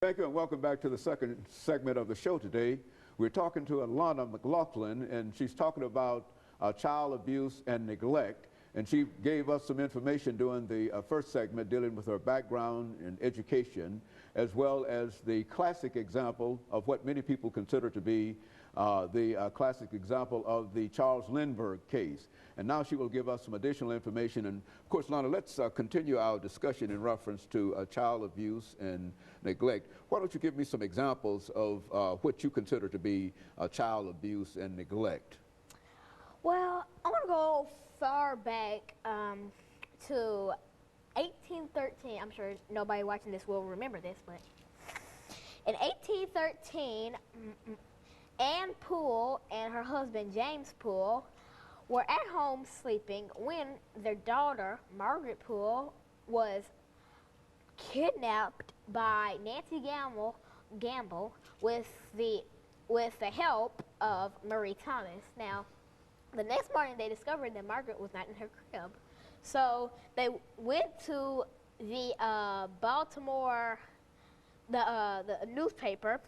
Thank you and welcome back to the second segment of the show today. We're talking to Alana McLaughlin, and she's talking about child abuse and neglect. And she gave us some information during the first segment dealing with her background in education, as well as the classic example of what many people consider to be the classic example of the Charles Lindbergh case. And now she will give us some additional information. And of course, Lana, let's continue our discussion in reference to child abuse and neglect. Why don't you give me some examples of what you consider to be child abuse and neglect? Well, I want to go far back to 1813. I'm sure nobody watching this will remember this, but in 1813, Anne Poole and her husband James Poole were at home sleeping when their daughter Margaret Poole was kidnapped by Nancy Gamble with the help of Marie Thomas. Now, the next morning they discovered that Margaret was not in her crib, so they went to the Baltimore the newspaper,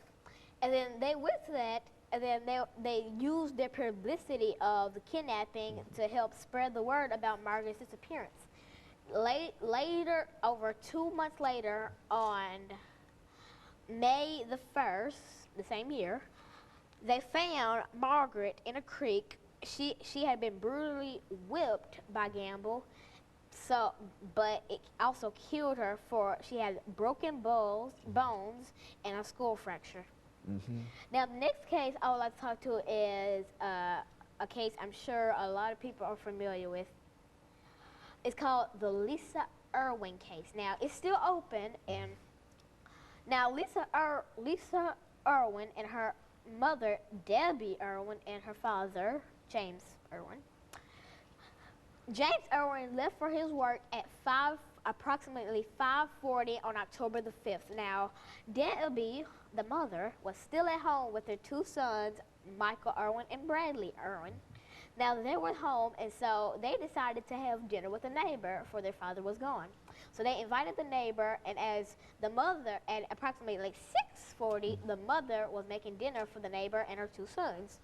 and then they went to that. And then they used their publicity of the kidnapping to help spread the word about Margaret's disappearance. Later, over 2 months later, on May the 1st, the same year, they found Margaret in a creek. She had been brutally whipped by Gamble, but it also killed her for she had broken bones and a skull fracture. Mm-hmm. Now, the next case I would like to talk to is a case I'm sure a lot of people are familiar with. It's called the Lisa Irwin case. Now, it's still open, and now Lisa Irwin and her mother, Debbie Irwin, and her father, James Irwin. James Irwin left for his work at approximately 5:40 on October the 5th. Now, Debbie, the mother, was still at home with her two sons, Michael Irwin and Bradley Irwin. Now, they were home, and so they decided to have dinner with a neighbor, for their father was gone. So they invited the neighbor, and as the mother, at approximately like 6:40, the mother was making dinner for the neighbor and her two sons.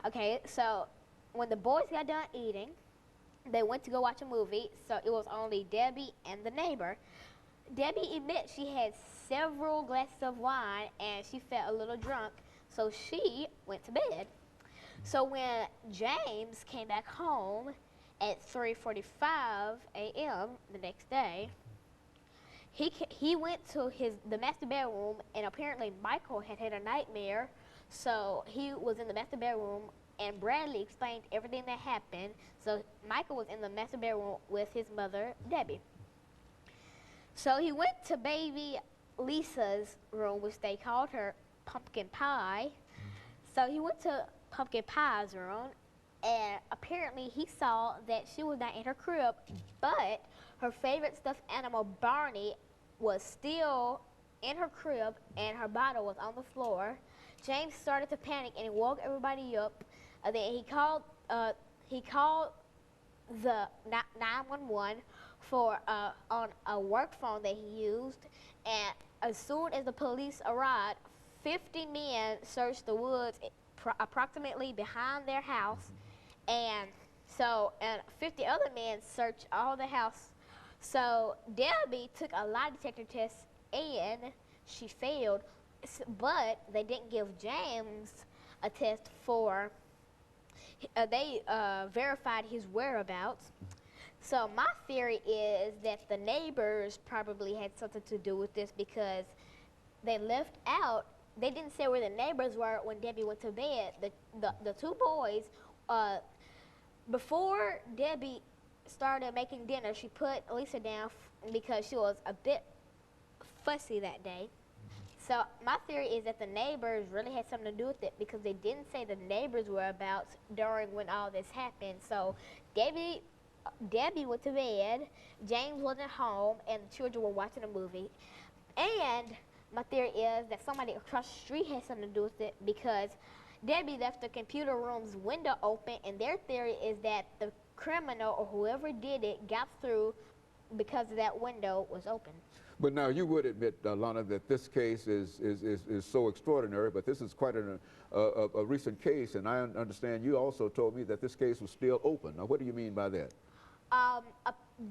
Okay, so when the boys got done eating, they went to go watch a movie, so it was only Debbie and the neighbor. Debbie admits she had several glasses of wine and she felt a little drunk, so she went to bed. So when James came back home at 3:45 a.m. the next day, he went to the master bedroom, and apparently Michael had had a nightmare, so he was in the master bedroom, and Bradley explained everything that happened. So Michael was in the master bedroom with his mother, Debbie. So he went to baby Lisa's room, which they called her Pumpkin Pie. So he went to Pumpkin Pie's room, and apparently he saw that she was not in her crib, but her favorite stuffed animal, Barney, was still in her crib, and her bottle was on the floor. James started to panic, and he woke everybody up. Then he called the 911 on a work phone that he used, and as soon as the police arrived, 50 men searched the woods approximately behind their house, and 50 other men searched all the house. So Debbie took a lie detector test and she failed, but they didn't give James a test for, they verified his whereabouts. So my theory is that the neighbors probably had something to do with this, because they left out, they didn't say where the neighbors were when Debbie went to bed. The two boys, before Debbie started making dinner, she put Lisa down because she was a bit fussy that day. So my theory is that the neighbors really had something to do with it, because they didn't say the neighbors' whereabouts during when all this happened. So Debbie went to bed, James wasn't home, and the children were watching a movie. And my theory is that somebody across the street had something to do with it, because Debbie left the computer room's window open, and their theory is that the criminal or whoever did it got through because that window was open. But now you would admit, Alana, that this case is so extraordinary, but this is quite a recent case, and I understand you also told me that this case was still open. Now, what do you mean by that?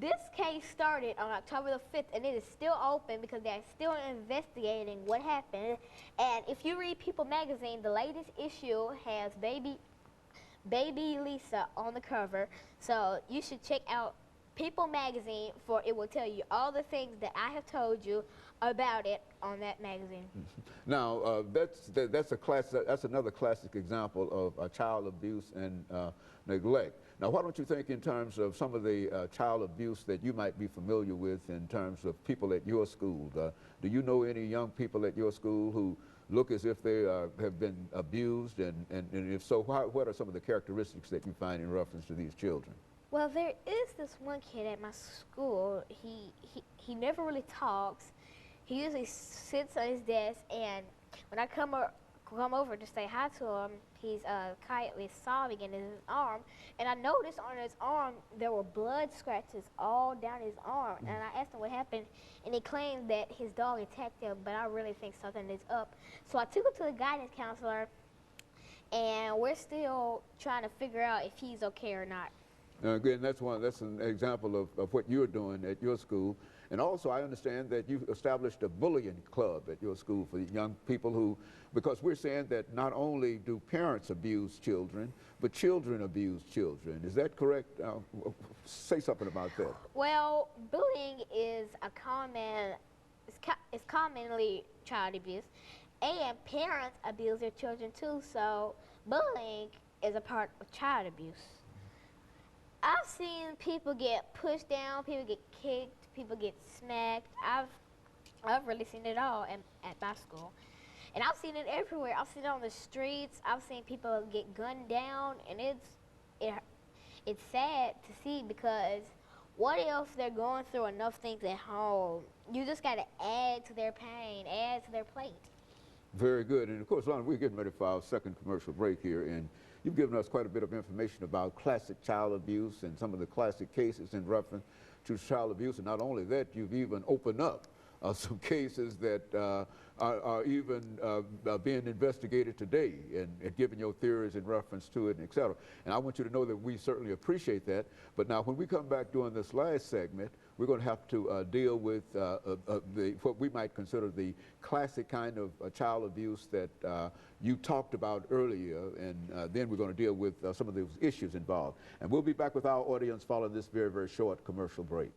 This case started on October the 5th, and it is still open because they're still investigating what happened. And if you read People magazine, the latest issue has baby Lisa on the cover, so you should check out People magazine, for it will tell you all the things that I have told you about it on that magazine. Now, that's another classic example of child abuse and neglect. Now, why don't you think in terms of some of the child abuse that you might be familiar with in terms of people at your school? Do you know any young people at your school who look as if they have been abused, and if so, what are some of the characteristics that you find in reference to these children? Well, there is this one kid at my school. He never really talks. He usually sits on his desk, and when I come over to say hi to him, he's quietly sobbing in his arm. And I noticed on his arm there were blood scratches all down his arm. And I asked him what happened, and he claimed that his dog attacked him. But I really think something is up. So I took him to the guidance counselor, and we're still trying to figure out if he's okay or not. Again, that's an example of what you're doing at your school. And also, I understand that you've established a bullying club at your school for young people who, because we're saying that not only do parents abuse children, but children abuse children. Is that correct? Say something about that. Well, bullying is it's commonly child abuse, and parents abuse their children too, so bullying is a part of child abuse. I've seen people get pushed down, people get kicked, people get smacked. I've really seen it all at my school. And I've seen it everywhere. I've seen it on the streets. I've seen people get gunned down, and it's sad to see, because what if they're going through enough things at home? You just got to add to their pain, add to their plate. Very good. And of course, Lon, we're getting ready for our second commercial break here, and you've given us quite a bit of information about classic child abuse and some of the classic cases in reference to child abuse. And not only that, you've even opened up some cases that are even being investigated today, and given your theories in reference to it, and et cetera. And I want you to know that we certainly appreciate that. But now, when we come back during this last segment, we're going to have to deal with what we might consider the classic kind of child abuse that you talked about earlier, and then we're going to deal with some of those issues involved. And we'll be back with our audience following this very, very short commercial break.